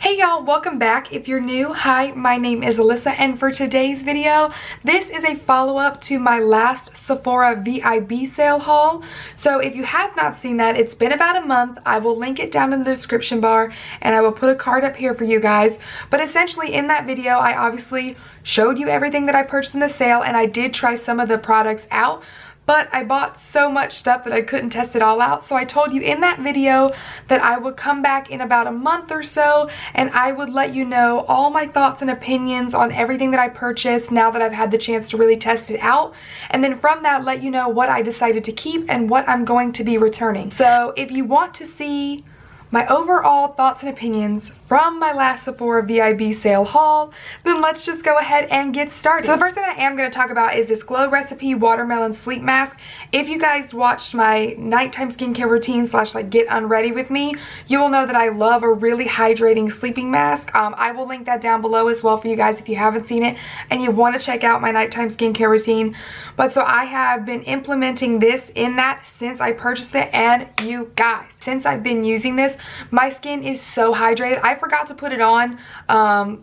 Hey y'all, welcome back. If you're new, hi, my name is Alyssa, and for today's video, this is a follow-up to my last Sephora VIB sale haul. So if you have not seen that, it's been about a month. I will link it down in the description bar, and I will put a card up here for you guys. But essentially in that video, I obviously showed you everything that I purchased in the sale, and I did try some of the products out. But I bought so much stuff that I couldn't test it all out. So I told you in that video that I would come back in about a month or so and I would let you know all my thoughts and opinions on everything that I purchased now that I've had the chance to really test it out. And then from that, let you know what I decided to keep and what I'm going to be returning. So if you want to see my overall thoughts and opinions from my last Sephora VIB sale haul, then let's just go ahead and get started. So the first thing I am going to talk about is this Glow Recipe Watermelon Sleep Mask. If you guys watched my nighttime skincare routine slash like get unready with me, you will know that I love a really hydrating sleeping mask. I will link that down below as well for you guys if you haven't seen it and you want to check out my nighttime skincare routine. But so I have been implementing this in that since I purchased it, and you guys, since I've been using this, my skin is so hydrated. I forgot to put it on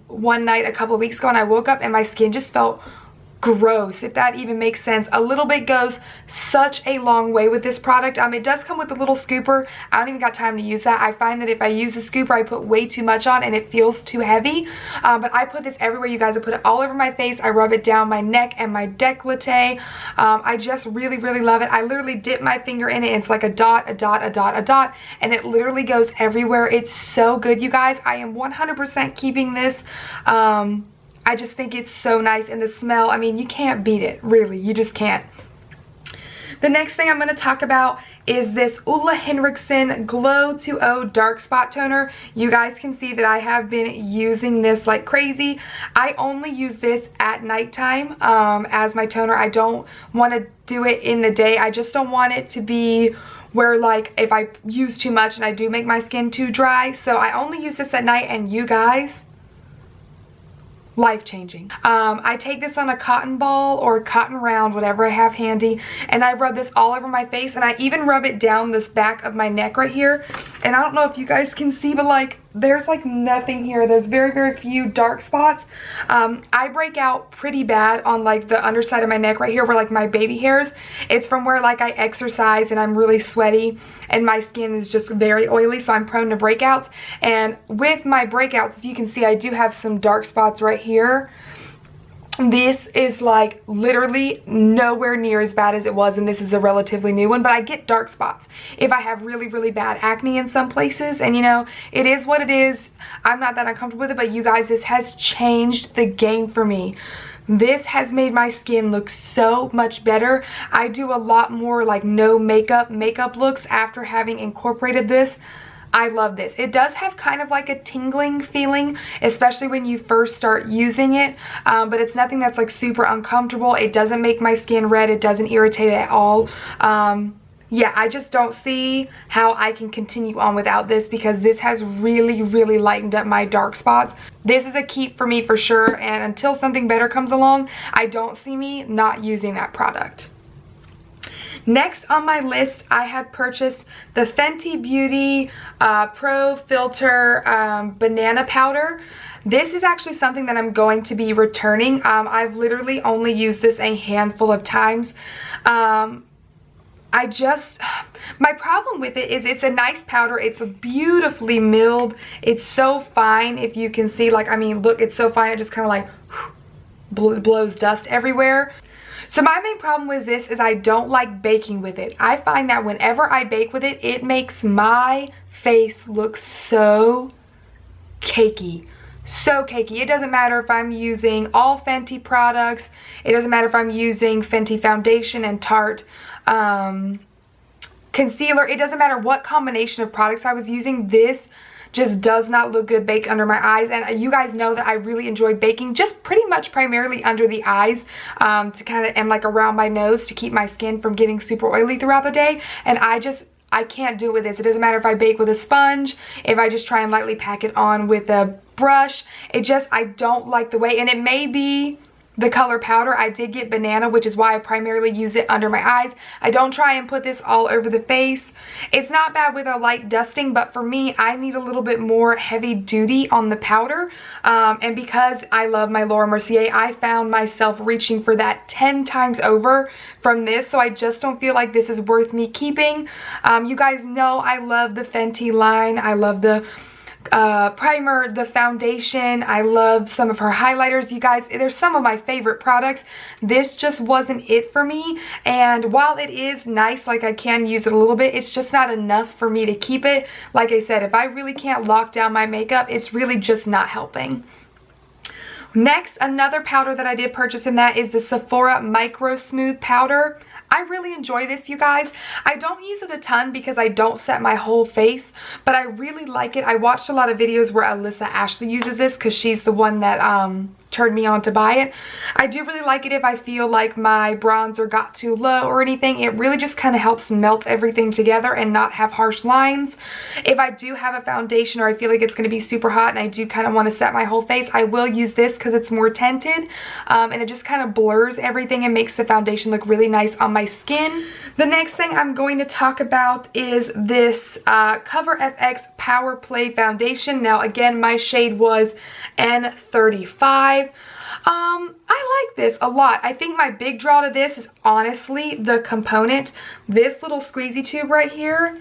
one night a couple of weeks ago and I woke up and my skin just felt gross, if that even makes sense. A little bit goes such a long way with this product. It does come with a little scooper. I don't even got time to use that. I find that if I use a scooper, I put way too much on and it feels too heavy. But I put this everywhere, you guys. I put it all over my face. I rub it down my neck and my décolleté. I just really love it. I literally dip my finger in it. It's like a dot, a dot, a dot, a dot, and it literally goes everywhere. It's so good, you guys. I am 100% keeping this. I just think it's so nice, and the smell, I mean, you can't beat it, really, you just can't. The next thing I'm going to talk about is this Ole Henriksen Glow 2.0 Dark Spot Toner. You guys can see that I have been using this like crazy. I only use this at nighttime as my toner. I don't want to do it in the day. I just don't want it to be where like if I use too much and I do make my skin too dry. So I only use this at night, and you guys, life-changing. I take this on a cotton ball or a cotton round, whatever I have handy, and I rub this all over my face, and I even rub it down this back of my neck right here. And I don't know if you guys can see, but like there's like nothing here. There's very few dark spots. I break out pretty bad on like the underside of my neck right here where like my baby hairs. It's from where like I exercise and I'm really sweaty and my skin is just very oily, so I'm prone to breakouts. And with my breakouts, as you can see, I do have some dark spots right here. This is like literally nowhere near as bad as it was, and this is a relatively new one, but I get dark spots if I have really bad acne in some places, and you know, it is what it is. I'm not that uncomfortable with it, but you guys, this has changed the game for me. This has made my skin look so much better. I do a lot more like no makeup looks after having incorporated this. I love this. It does have kind of like a tingling feeling, especially when you first start using it, but it's nothing that's like super uncomfortable. It doesn't make my skin red. It doesn't irritate it at all. Yeah, I just don't see how I can continue on without this, because this has really lightened up my dark spots. This is a keep for me for sure, and until something better comes along, I don't see me not using that product. Next on my list, I had purchased the Fenty Beauty Pro Filter Banana Powder. This is actually something that I'm going to be returning. I've literally only used this a handful of times. My problem with it is it's a nice powder. It's beautifully milled. It's so fine, if you can see, like, I mean, look, it's so fine. It just kind of like blows dust everywhere. So my main problem with this is I don't like baking with it. I find that whenever I bake with it, it makes my face look so cakey. So cakey. It doesn't matter if I'm using all Fenty products. It doesn't matter if I'm using Fenty foundation and Tarte concealer. It doesn't matter what combination of products I was using. This just does not look good baked under my eyes, and you guys know that I really enjoy baking just pretty much primarily under the eyes to kind of, and like around my nose, to keep my skin from getting super oily throughout the day. And I can't do it with this. It doesn't matter if I bake with a sponge, if I just try and lightly pack it on with a brush. I don't like the way, and it may be the color powder. I did get banana, which is why I primarily use it under my eyes. I don't try and put this all over the face. It's not bad with a light dusting, but for me, I need a little bit more heavy duty on the powder. And because I love my Laura Mercier, I found myself reaching for that 10 times over from this, so I just don't feel like this is worth me keeping. You guys know I love the Fenty line. I love the primer, the foundation. I love some of her highlighters. You guys, they're some of my favorite products. This just wasn't it for me, and while it is nice, like I can use it a little bit, it's just not enough for me to keep it. Like I said, if I really can't lock down my makeup, it's really just not helping. Next, another powder that I did purchase in that is the Sephora Micro Smooth Powder. I really enjoy this, you guys. I don't use it a ton because I don't set my whole face, but I really like it. I watched a lot of videos where Alyssa Ashley uses this because she's the one that turned me on to buy it. I do really like it if I feel like my bronzer got too low or anything. It really just kind of helps melt everything together and not have harsh lines. If I do have a foundation or I feel like it's going to be super hot and I do kind of want to set my whole face, I will use this because it's more tinted, and it just kind of blurs everything and makes the foundation look really nice on my skin. The next thing I'm going to talk about is this Cover FX Power Play Foundation. Now again, my shade was N35. I like this a lot. I think my big draw to this is honestly the component. This little squeezy tube right here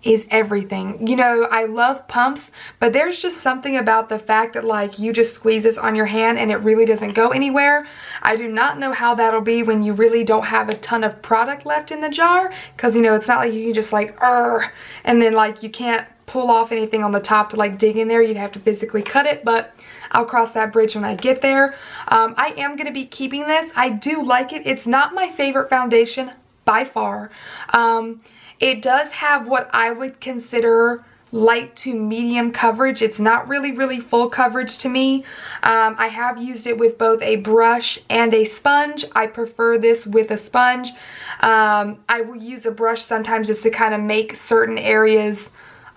is everything. You know, I love pumps, but there's just something about the fact that like you just squeeze this on your hand and it really doesn't go anywhere. I do not know how that'll be when you really don't have a ton of product left in the jar, because you know, it's not like you can just like and then like you can't pull off anything on the top to like dig in there. You'd have to physically cut it, but I'll cross that bridge when I get there. I am going to be keeping this. I do like it. It's not my favorite foundation by far. It does have what I would consider light to medium coverage. It's not really full coverage to me. I have used it with both a brush and a sponge. I prefer this with a sponge. I will use a brush sometimes just to kind of make certain areas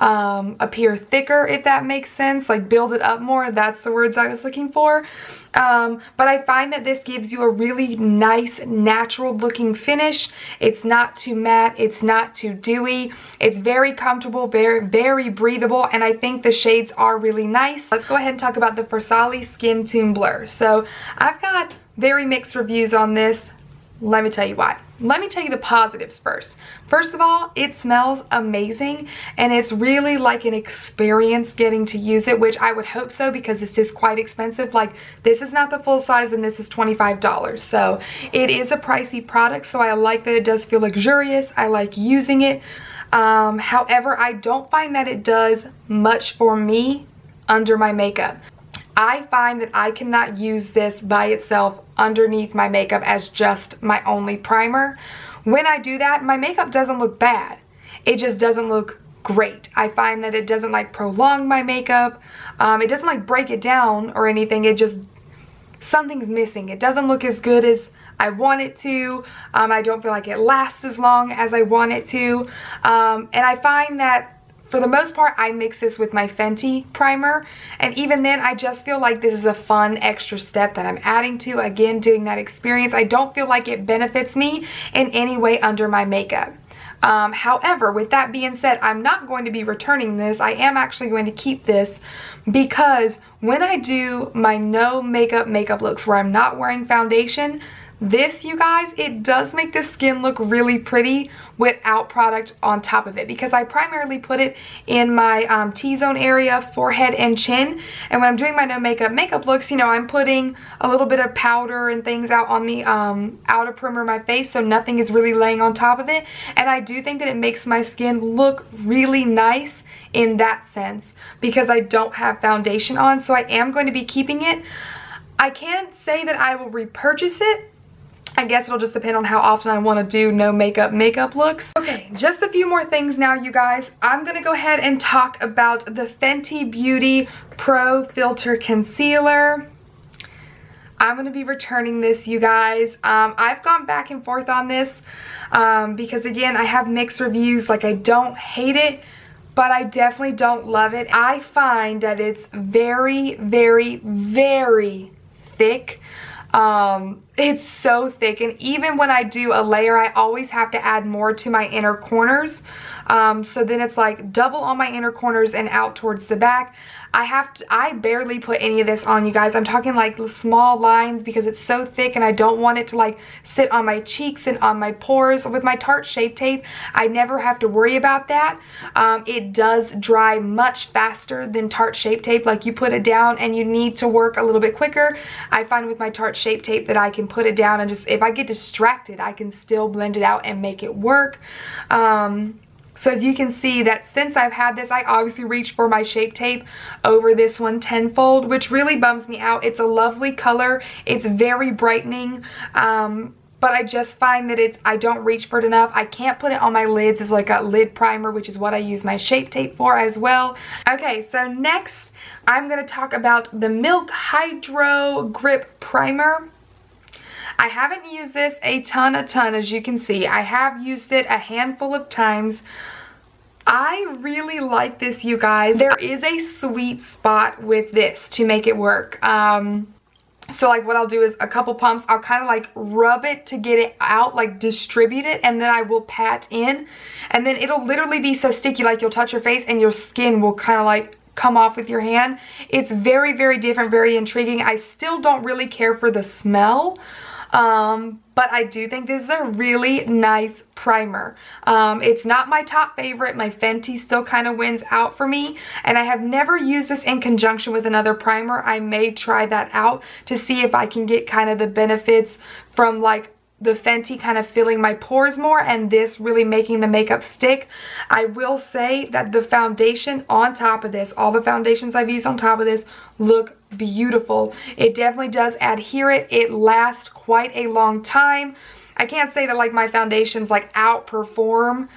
appear thicker, if that makes sense, like build it up more. That's the words I was looking for. But I find that this gives you a really nice natural looking finish. It's not too matte, it's not too dewy, it's very comfortable, very breathable, and I think the shades are really nice. Let's go ahead and talk about the Versali Skin Tune Blur. So I've got very mixed reviews on this. Let me tell you why. Let me tell you the positives first. First of all, it smells amazing, and it's really like an experience getting to use it, which I would hope so because this is quite expensive. Like, this is not the full size and this is $25. So it is a pricey product, so I like that it does feel luxurious. I like using it. However, I don't find that it does much for me under my makeup. I find that I cannot use this by itself underneath my makeup as just my only primer. When I do that, my makeup doesn't look bad. It just doesn't look great. I find that it doesn't like prolong my makeup. It doesn't like break it down or anything. It just, something's missing. It doesn't look as good as I want it to. I don't feel like it lasts as long as I want it to. And I find that for the most part, I mix this with my Fenty primer, and even then, I just feel like this is a fun extra step that I'm adding to, again, doing that experience. I don't feel like it benefits me in any way under my makeup. However, with that being said, I'm not going to be returning this. I am actually going to keep this because when I do my no makeup looks where I'm not wearing foundation, this, you guys, it does make the skin look really pretty without product on top of it, because I primarily put it in my T-zone area, forehead, and chin. And when I'm doing my no makeup looks, you know, I'm putting a little bit of powder and things out on the outer perimeter of my face, so nothing is really laying on top of it. And I do think that it makes my skin look really nice in that sense, because I don't have foundation on, so I am going to be keeping it. I can't say that I will repurchase it. I guess it'll just depend on how often I want to do no makeup looks. Okay, just a few more things now, you guys. I'm going to go ahead and talk about the Fenty Beauty Pro Filter Concealer. I'm going to be returning this, you guys. I've gone back and forth on this because, again, I have mixed reviews. Like, I don't hate it, but I definitely don't love it. I find that it's very thick. It's so thick, and even when I do a layer, I always have to add more to my inner corners. So then it's like double on my inner corners and out towards the back. I barely put any of this on, you guys. I'm talking like small lines because it's so thick and I don't want it to like sit on my cheeks and on my pores. With my Tarte Shape Tape, I never have to worry about that. It does dry much faster than Tarte Shape Tape. Like, you put it down and you need to work a little bit quicker. I find with my Tarte Shape Tape that I can put it down and just, if I get distracted, I can still blend it out and make it work. So as you can see, that since I've had this, I obviously reached for my Shape Tape over this one tenfold, which really bums me out. It's a lovely color. It's very brightening. But I just find that I don't reach for it enough. I can't put it on my lids as like a lid primer, which is what I use my Shape Tape for as well. Okay, so next I'm going to talk about the Milk Hydro Grip Primer. I haven't used this a ton, as you can see. I have used it a handful of times. I really like this, you guys. There is a sweet spot with this to make it work. So like what I'll do is a couple pumps, I'll kind of like rub it to get it out, like distribute it, and then I will pat in. And then it'll literally be so sticky, like you'll touch your face and your skin will kind of like come off with your hand. It's very, very different, very intriguing. I still don't really care for the smell. But I do think this is a really nice primer. It's not my top favorite. My Fenty still kind of wins out for me, and I have never used this in conjunction with another primer. I may try that out to see if I can get kind of the benefits from like the Fenty kind of filling my pores more and this really making the makeup stick. I will say that the foundation on top of this, all the foundations I've used on top of this, look beautiful. It definitely does adhere. It lasts quite a long time. I can't say that like my foundations like outperform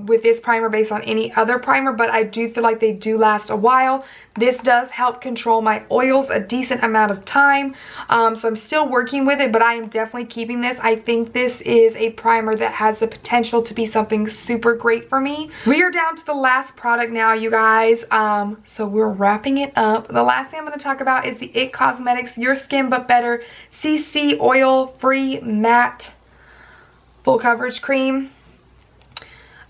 with this primer based on any other primer, but I do feel like they do last a while. This does help control my oils a decent amount of time. So I'm still working with it, but I am definitely keeping this. I think this is a primer that has the potential to be something super great for me. We are down to the last product now, you guys. So we're wrapping it up. The last thing I'm going to talk about is the IT Cosmetics Your Skin But Better CC Oil Free Matte Full Coverage Cream.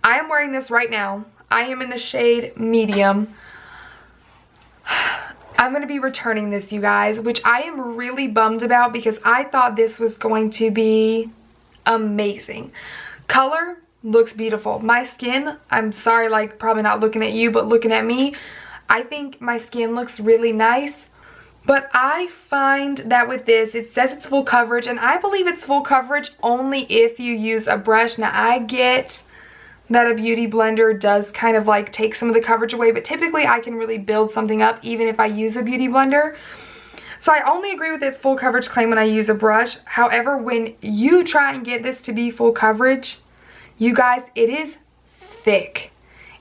I am wearing this right now. I am in the shade medium. I'm going to be returning this, you guys, which I am really bummed about because I thought this was going to be amazing. Color looks beautiful. My skin, I'm sorry, like probably not looking at you, but looking at me, I think my skin looks really nice. But I find that with this, it says it's full coverage, and I believe it's full coverage only if you use a brush. Now, I get that a beauty blender does kind of like take some of the coverage away, but typically I can really build something up even if I use a beauty blender. So I only agree with this full coverage claim when I use a brush. However, when you try and get this to be full coverage, you guys, it is thick.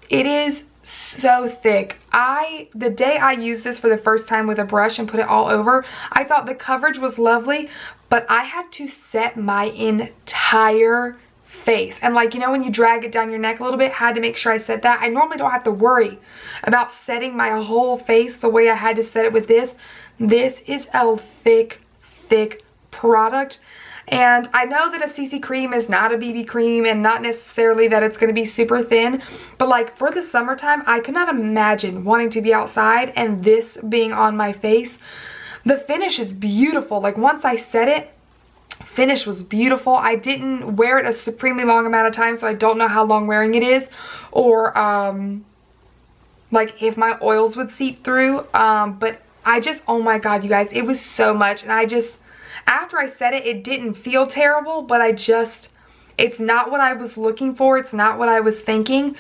It is so thick. The day I used this for the first time with a brush and put it all over, I thought the coverage was lovely, but I had to set my entire face, and like, you know, when you drag it down your neck a little bit, had to make sure I set that. I normally don't have to worry about setting my whole face the way I had to set it with this. This is a thick product, and I know that a CC cream is not a BB cream and not necessarily that it's going to be super thin, but like for the summertime, I could not imagine wanting to be outside and this being on my face. The finish is beautiful. Like once I set it, finish was beautiful. I didn't wear it a supremely long amount of time, so I don't know how long wearing it is, or like if my oils would seep through, but I just, oh my god, you guys, it was so much. And I just, after I said it, it didn't feel terrible, but it's not what I was looking for. It's not what I was thinking.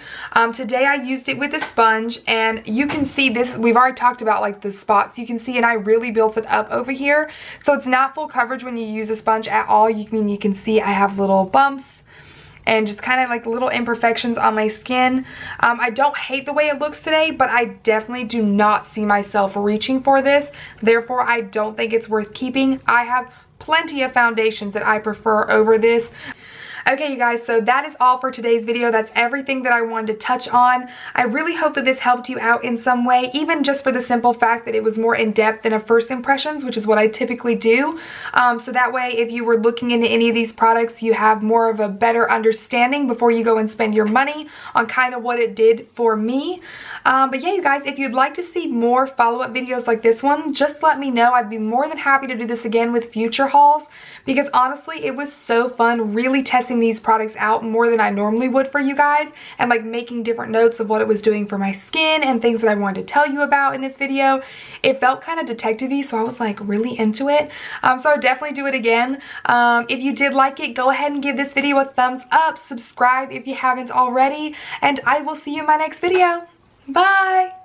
Today I used it with a sponge, and you can see this, we've already talked about like the spots you can see, and I really built it up over here. So it's not full coverage when you use a sponge at all. You can see I have little bumps and just kind of like little imperfections on my skin. I don't hate the way it looks today, but I definitely do not see myself reaching for this. Therefore, I don't think it's worth keeping. I have plenty of foundations that I prefer over this. Okay, you guys, so that is all for today's video. That's everything that I wanted to touch on. I really hope that this helped you out in some way, even just for the simple fact that it was more in-depth than a first impressions, which is what I typically do. So that way, if you were looking into any of these products, you have more of a better understanding before you go and spend your money on kind of what it did for me. But yeah, you guys, if you'd like to see more follow-up videos like this one, just let me know. I'd be more than happy to do this again with future hauls, because honestly, it was so fun really testing these products out more than I normally would for you guys, and like making different notes of what it was doing for my skin and things that I wanted to tell you about in this video. It felt kind of detective-y, so I was like really into it. So I'd definitely do it again. If you did like it, go ahead and give this video a thumbs up, subscribe if you haven't already, and I will see you in my next video. Bye!